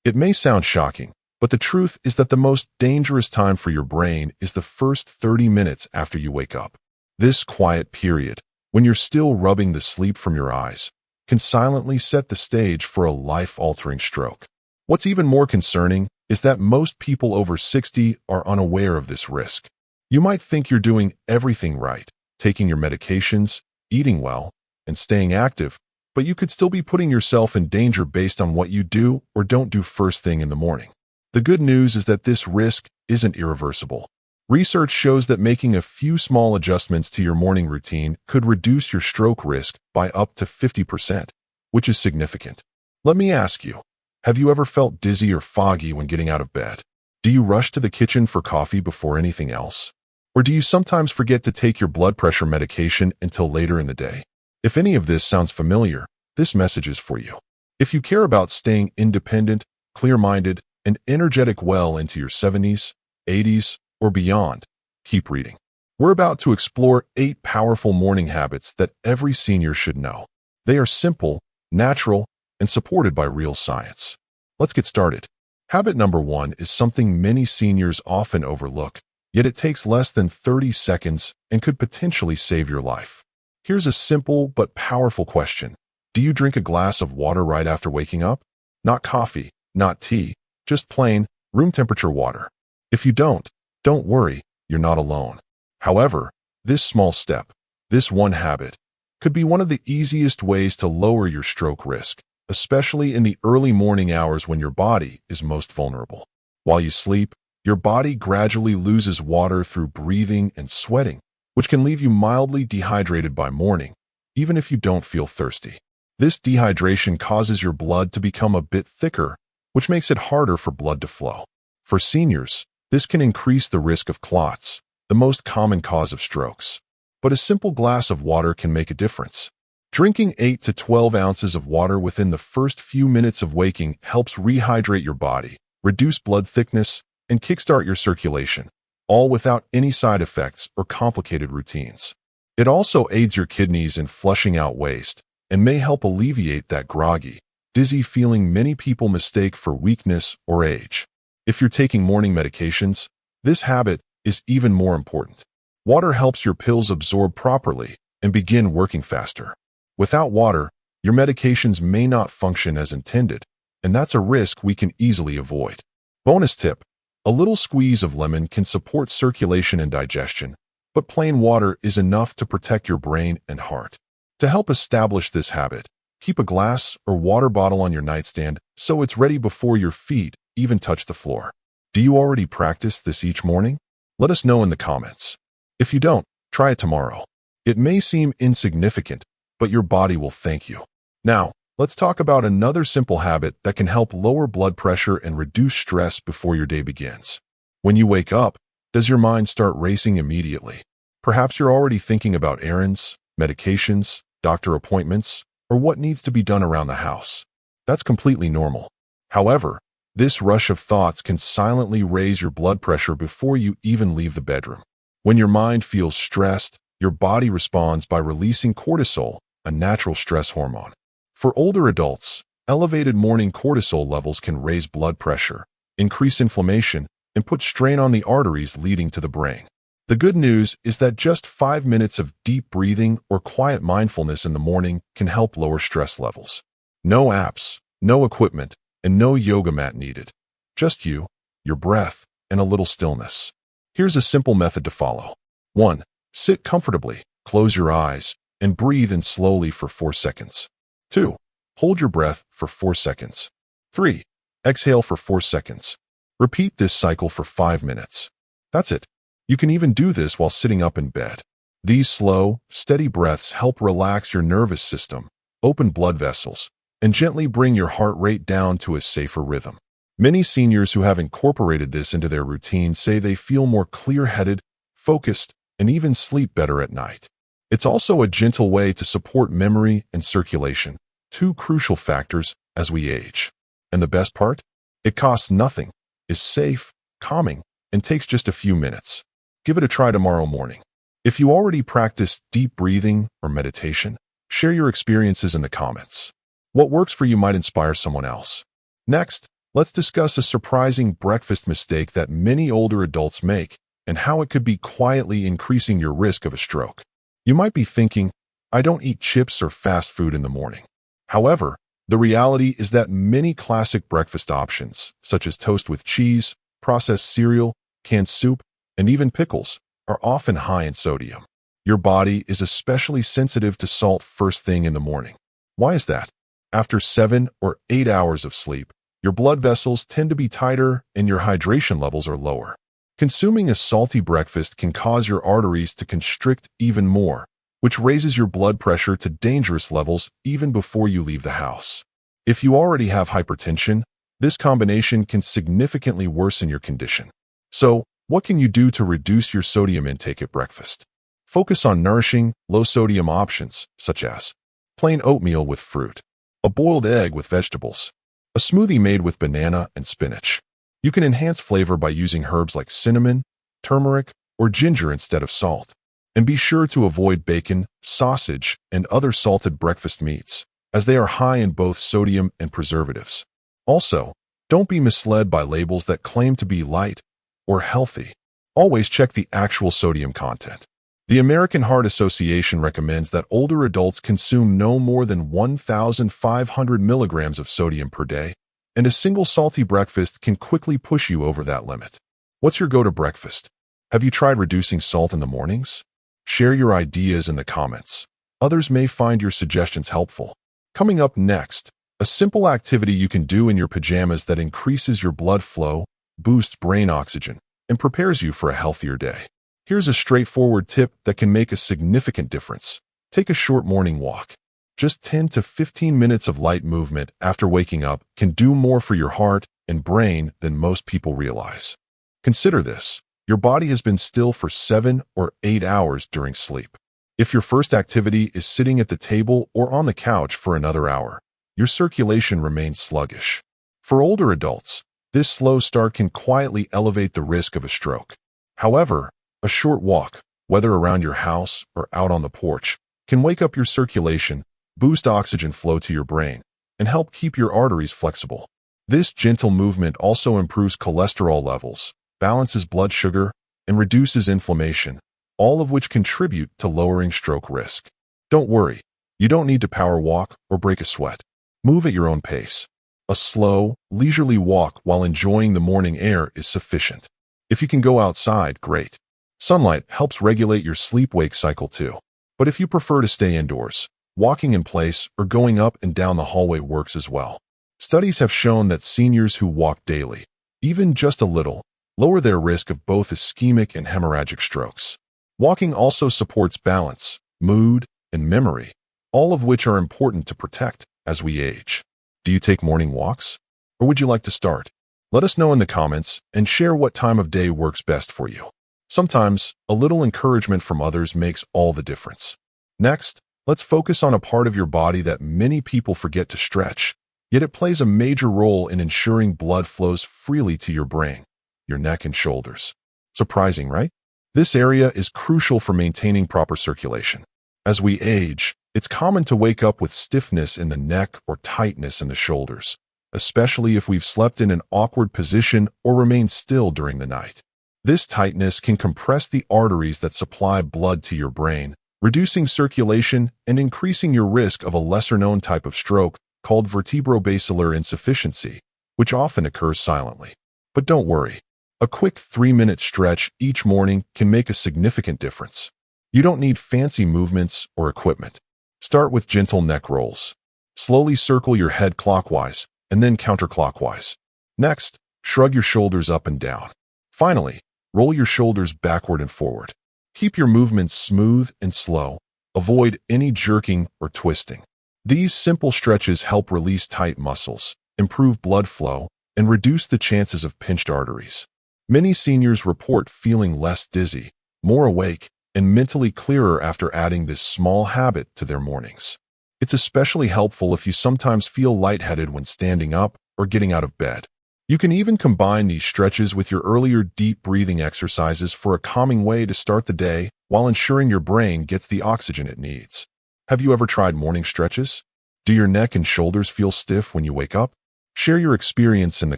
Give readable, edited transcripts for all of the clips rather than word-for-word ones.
It may sound shocking, but the truth is that the most dangerous time for your brain is the first 30 minutes after you wake up. This quiet period, when you're still rubbing the sleep from your eyes, can silently set the stage for a life-altering stroke. What's even more concerning is that most people over 60 are unaware of this risk. You might think you're doing everything right, taking your medications, eating well, and staying active, but you could still be putting yourself in danger based on what you do or don't do first thing in the morning. The good news is that this risk isn't irreversible. Research shows that making a few small adjustments to your morning routine could reduce your stroke risk by up to 50%, which is significant. Let me ask you, have you ever felt dizzy or foggy when getting out of bed? Do you rush to the kitchen for coffee before anything else? Or do you sometimes forget to take your blood pressure medication until later in the day? If any of this sounds familiar, this message is for you. If you care about staying independent, clear-minded, and energetic well into your 70s, 80s, or beyond, keep reading. We're about to explore 8 powerful morning habits that every senior should know. They are simple, natural, and supported by real science. Let's get started. Habit number 1 is something many seniors often overlook, yet it takes less than 30 seconds and could potentially save your life. Here's a simple but powerful question. Do you drink a glass of water right after waking up? Not coffee, not tea, just plain, room temperature water. If you don't worry, you're not alone. However, this small step, this one habit, could be one of the easiest ways to lower your stroke risk, especially in the early morning hours when your body is most vulnerable. While you sleep, your body gradually loses water through breathing and sweating, which can leave you mildly dehydrated by morning, even if you don't feel thirsty. This dehydration causes your blood to become a bit thicker, which makes it harder for blood to flow. For seniors, this can increase the risk of clots, the most common cause of strokes. But a simple glass of water can make a difference. Drinking 8 to 12 ounces of water within the first few minutes of waking helps rehydrate your body, reduce blood thickness, and kickstart your circulation, all without any side effects or complicated routines. It also aids your kidneys in flushing out waste and may help alleviate that groggy, dizzy feeling many people mistake for weakness or age. If you're taking morning medications, this habit is even more important. Water helps your pills absorb properly and begin working faster. Without water, your medications may not function as intended, and that's a risk we can easily avoid. Bonus tip: a little squeeze of lemon can support circulation and digestion, but plain water is enough to protect your brain and heart. To help establish this habit, keep a glass or water bottle on your nightstand so it's ready before your feet even touch the floor. Do you already practice this each morning? Let us know in the comments. If you don't, try it tomorrow. It may seem insignificant, but your body will thank you. Now, let's talk about another simple habit that can help lower blood pressure and reduce stress before your day begins. When you wake up, does your mind start racing immediately? Perhaps you're already thinking about errands, medications, doctor appointments, or what needs to be done around the house. That's completely normal. However, this rush of thoughts can silently raise your blood pressure before you even leave the bedroom. When your mind feels stressed, your body responds by releasing cortisol, a natural stress hormone. For older adults, elevated morning cortisol levels can raise blood pressure, increase inflammation, and put strain on the arteries leading to the brain. The good news is that just 5 minutes of deep breathing or quiet mindfulness in the morning can help lower stress levels. No apps, no equipment, and no yoga mat needed. Just you, your breath, and a little stillness. Here's a simple method to follow. 1. Sit comfortably, close your eyes, and breathe in slowly for 4 seconds. 2. Hold your breath for 4 seconds. 3. Exhale for 4 seconds. Repeat this cycle for 5 minutes. That's it. You can even do this while sitting up in bed. These slow, steady breaths help relax your nervous system, open blood vessels, and gently bring your heart rate down to a safer rhythm. Many seniors who have incorporated this into their routine say they feel more clear-headed, focused, and even sleep better at night. It's also a gentle way to support memory and circulation, 2 crucial factors as we age. And the best part? It costs nothing, is safe, calming, and takes just a few minutes. Give it a try tomorrow morning. If you already practice deep breathing or meditation, share your experiences in the comments. What works for you might inspire someone else. Next, let's discuss a surprising breakfast mistake that many older adults make and how it could be quietly increasing your risk of a stroke. You might be thinking, I don't eat chips or fast food in the morning. However, the reality is that many classic breakfast options, such as toast with cheese, processed cereal, canned soup, and even pickles, are often high in sodium. Your body is especially sensitive to salt first thing in the morning. Why is that? After 7 or 8 hours of sleep, your blood vessels tend to be tighter and your hydration levels are lower. Consuming a salty breakfast can cause your arteries to constrict even more, which raises your blood pressure to dangerous levels even before you leave the house. If you already have hypertension, this combination can significantly worsen your condition. So, what can you do to reduce your sodium intake at breakfast? Focus on nourishing, low-sodium options, such as plain oatmeal with fruit, a boiled egg with vegetables, a smoothie made with banana and spinach. You can enhance flavor by using herbs like cinnamon, turmeric, or ginger instead of salt. And be sure to avoid bacon, sausage, and other salted breakfast meats, as they are high in both sodium and preservatives. Also, don't be misled by labels that claim to be light or healthy. Always check the actual sodium content. The American Heart Association recommends that older adults consume no more than 1,500 milligrams of sodium per day, and a single salty breakfast can quickly push you over that limit. What's your go-to breakfast? Have you tried reducing salt in the mornings? Share your ideas in the comments. Others may find your suggestions helpful. Coming up next, a simple activity you can do in your pajamas that increases your blood flow, boosts brain oxygen, and prepares you for a healthier day. Here's a straightforward tip that can make a significant difference. Take a short morning walk. Just 10 to 15 minutes of light movement after waking up can do more for your heart and brain than most people realize. Consider this. Your body has been still for 7 or 8 hours during sleep. If your first activity is sitting at the table or on the couch for another hour, your circulation remains sluggish. For older adults, this slow start can quietly elevate the risk of a stroke. However, a short walk, whether around your house or out on the porch, can wake up your circulation, boost oxygen flow to your brain, and help keep your arteries flexible. This gentle movement also improves cholesterol levels, balances blood sugar, and reduces inflammation, all of which contribute to lowering stroke risk. Don't worry, you don't need to power walk or break a sweat. Move at your own pace. A slow, leisurely walk while enjoying the morning air is sufficient. If you can go outside, great. Sunlight helps regulate your sleep-wake cycle too. But if you prefer to stay indoors, walking in place or going up and down the hallway works as well. Studies have shown that seniors who walk daily, even just a little, lower their risk of both ischemic and hemorrhagic strokes. Walking also supports balance, mood, and memory, all of which are important to protect as we age. Do you take morning walks? Or would you like to start? Let us know in the comments and share what time of day works best for you. Sometimes, a little encouragement from others makes all the difference. Next, let's focus on a part of your body that many people forget to stretch, yet it plays a major role in ensuring blood flows freely to your brain, your neck and shoulders. Surprising, right? This area is crucial for maintaining proper circulation. As we age, it's common to wake up with stiffness in the neck or tightness in the shoulders, especially if we've slept in an awkward position or remained still during the night. This tightness can compress the arteries that supply blood to your brain, reducing circulation and increasing your risk of a lesser-known type of stroke called vertebrobasilar insufficiency, which often occurs silently. But don't worry. A quick 3-minute stretch each morning can make a significant difference. You don't need fancy movements or equipment. Start with gentle neck rolls. Slowly circle your head clockwise and then counterclockwise. Next, shrug your shoulders up and down. Finally, roll your shoulders backward and forward. Keep your movements smooth and slow. Avoid any jerking or twisting. These simple stretches help release tight muscles, improve blood flow, and reduce the chances of pinched arteries. Many seniors report feeling less dizzy, more awake, and mentally clearer after adding this small habit to their mornings. It's especially helpful if you sometimes feel lightheaded when standing up or getting out of bed. You can even combine these stretches with your earlier deep breathing exercises for a calming way to start the day while ensuring your brain gets the oxygen it needs. Have you ever tried morning stretches? Do your neck and shoulders feel stiff when you wake up? Share your experience in the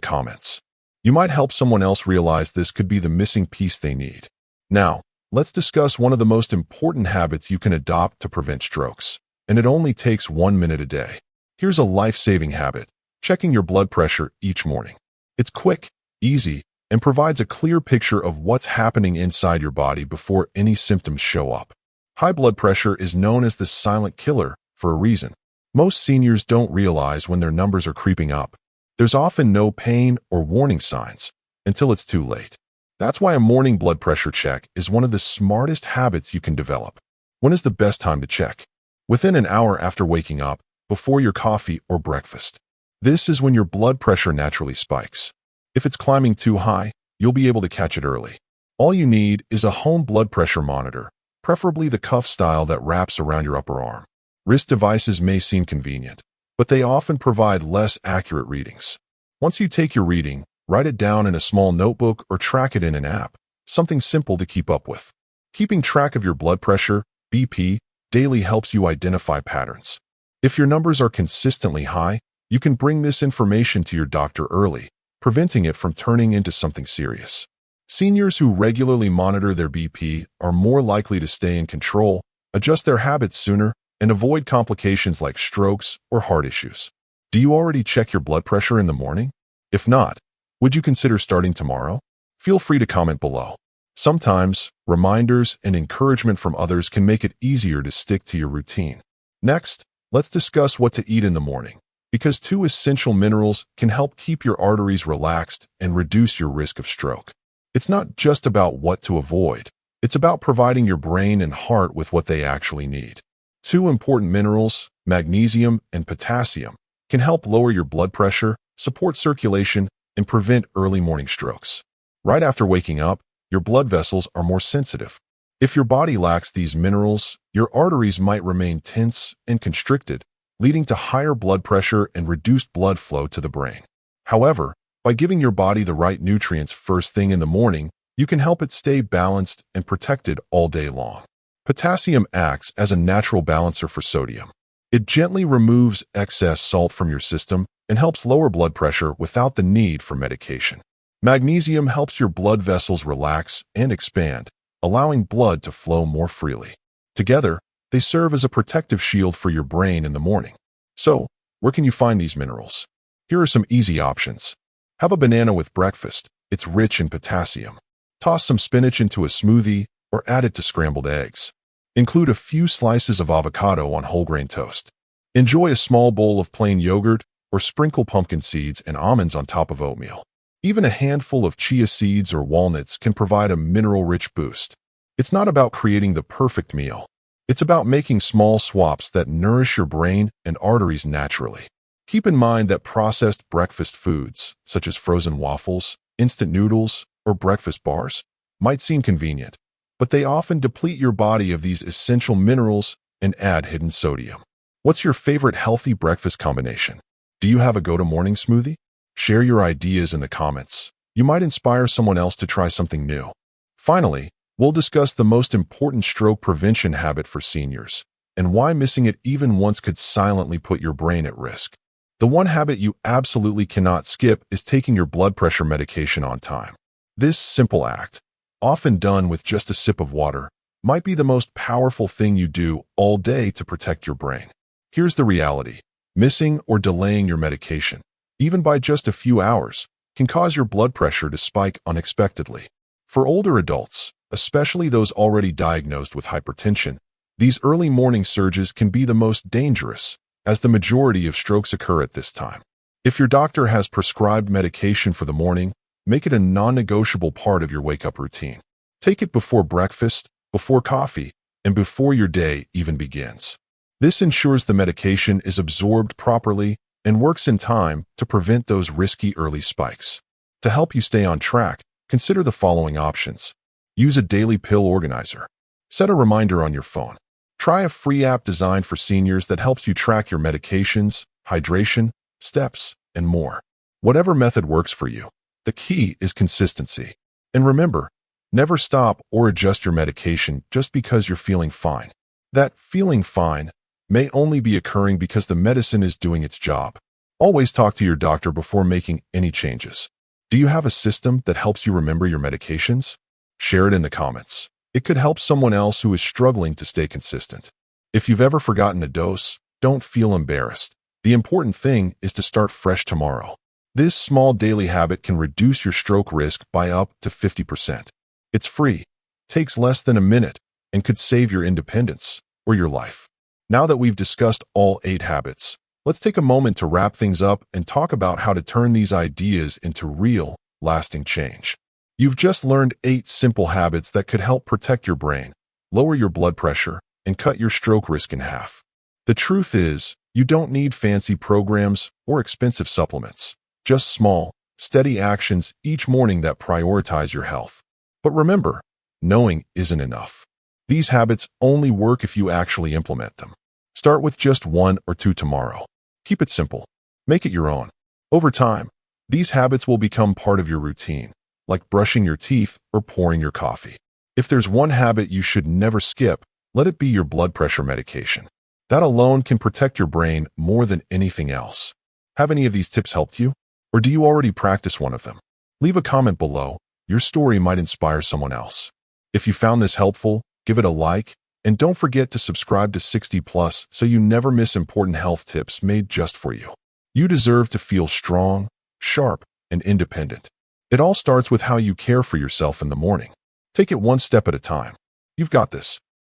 comments. You might help someone else realize this could be the missing piece they need. Now, let's discuss one of the most important habits you can adopt to prevent strokes, and it only takes 1 minute a day. Here's a life-saving habit: checking your blood pressure each morning. It's quick, easy, and provides a clear picture of what's happening inside your body before any symptoms show up. High blood pressure is known as the silent killer for a reason. Most seniors don't realize when their numbers are creeping up. There's often no pain or warning signs until it's too late. That's why a morning blood pressure check is one of the smartest habits you can develop. When is the best time to check? Within an hour after waking up, before your coffee or breakfast. This is when your blood pressure naturally spikes. If it's climbing too high, you'll be able to catch it early. All you need is a home blood pressure monitor, preferably the cuff style that wraps around your upper arm. Wrist devices may seem convenient, but they often provide less accurate readings. Once you take your reading, write it down in a small notebook or track it in an app, something simple to keep up with. Keeping track of your blood pressure, BP, daily helps you identify patterns. If your numbers are consistently high, you can bring this information to your doctor early, preventing it from turning into something serious. Seniors who regularly monitor their BP are more likely to stay in control, adjust their habits sooner, and avoid complications like strokes or heart issues. Do you already check your blood pressure in the morning? If not, would you consider starting tomorrow? Feel free to comment below. Sometimes, reminders and encouragement from others can make it easier to stick to your routine. Next, let's discuss what to eat in the morning, because 2 essential minerals can help keep your arteries relaxed and reduce your risk of stroke. It's not just about what to avoid. It's about providing your brain and heart with what they actually need. 2 important minerals, magnesium and potassium, can help lower your blood pressure, support circulation, and prevent early morning strokes. Right after waking up, your blood vessels are more sensitive. If your body lacks these minerals, your arteries might remain tense and constricted, leading to higher blood pressure and reduced blood flow to the brain. However, by giving your body the right nutrients first thing in the morning, you can help it stay balanced and protected all day long. Potassium acts as a natural balancer for sodium. It gently removes excess salt from your system and helps lower blood pressure without the need for medication. Magnesium helps your blood vessels relax and expand, allowing blood to flow more freely. Together, they serve as a protective shield for your brain in the morning. So, where can you find these minerals? Here are some easy options. Have a banana with breakfast. It's rich in potassium. Toss some spinach into a smoothie or add it to scrambled eggs. Include a few slices of avocado on whole grain toast. Enjoy a small bowl of plain yogurt or sprinkle pumpkin seeds and almonds on top of oatmeal. Even a handful of chia seeds or walnuts can provide a mineral-rich boost. It's not about creating the perfect meal. It's about making small swaps that nourish your brain and arteries naturally. Keep in mind that processed breakfast foods, such as frozen waffles, instant noodles, or breakfast bars, might seem convenient, but they often deplete your body of these essential minerals and add hidden sodium. What's your favorite healthy breakfast combination? Do you have a go-to morning smoothie? Share your ideas in the comments. You might inspire someone else to try something new. Finally, we'll discuss the most important stroke prevention habit for seniors and why missing it even once could silently put your brain at risk. The one habit you absolutely cannot skip is taking your blood pressure medication on time. This simple act, often done with just a sip of water, might be the most powerful thing you do all day to protect your brain. Here's the reality. Missing or delaying your medication, even by just a few hours, can cause your blood pressure to spike unexpectedly. For older adults, especially those already diagnosed with hypertension, these early morning surges can be the most dangerous, as the majority of strokes occur at this time. If your doctor has prescribed medication for the morning, make it a non-negotiable part of your wake-up routine. Take it before breakfast, before coffee, and before your day even begins. This ensures the medication is absorbed properly and works in time to prevent those risky early spikes. To help you stay on track, consider the following options. Use a daily pill organizer. Set a reminder on your phone. Try a free app designed for seniors that helps you track your medications, hydration, steps, and more. Whatever method works for you, the key is consistency. And remember, never stop or adjust your medication just because you're feeling fine. That feeling fine may only be occurring because the medicine is doing its job. Always talk to your doctor before making any changes. Do you have a system that helps you remember your medications? Share it in the comments. It could help someone else who is struggling to stay consistent. If you've ever forgotten a dose, don't feel embarrassed. The important thing is to start fresh tomorrow. This small daily habit can reduce your stroke risk by up to 50%. It's free, takes less than a minute, and could save your independence or your life. Now that we've discussed all 8 habits, let's take a moment to wrap things up and talk about how to turn these ideas into real, lasting change. You've just learned 8 simple habits that could help protect your brain, lower your blood pressure, and cut your stroke risk in half. The truth is, you don't need fancy programs or expensive supplements, just small, steady actions each morning that prioritize your health. But remember, knowing isn't enough. These habits only work if you actually implement them. Start with just 1 or 2 tomorrow. Keep it simple. Make it your own. Over time, these habits will become part of your routine, like brushing your teeth or pouring your coffee. If there's one habit you should never skip, let it be your blood pressure medication. That alone can protect your brain more than anything else. Have any of these tips helped you? Or do you already practice one of them? Leave a comment below. Your story might inspire someone else. If you found this helpful, give it a like, and don't forget to subscribe to 60 Plus so you never miss important health tips made just for you. You deserve to feel strong, sharp, and independent. It all starts with how you care for yourself in the morning. Take it one step at a time. You've got this.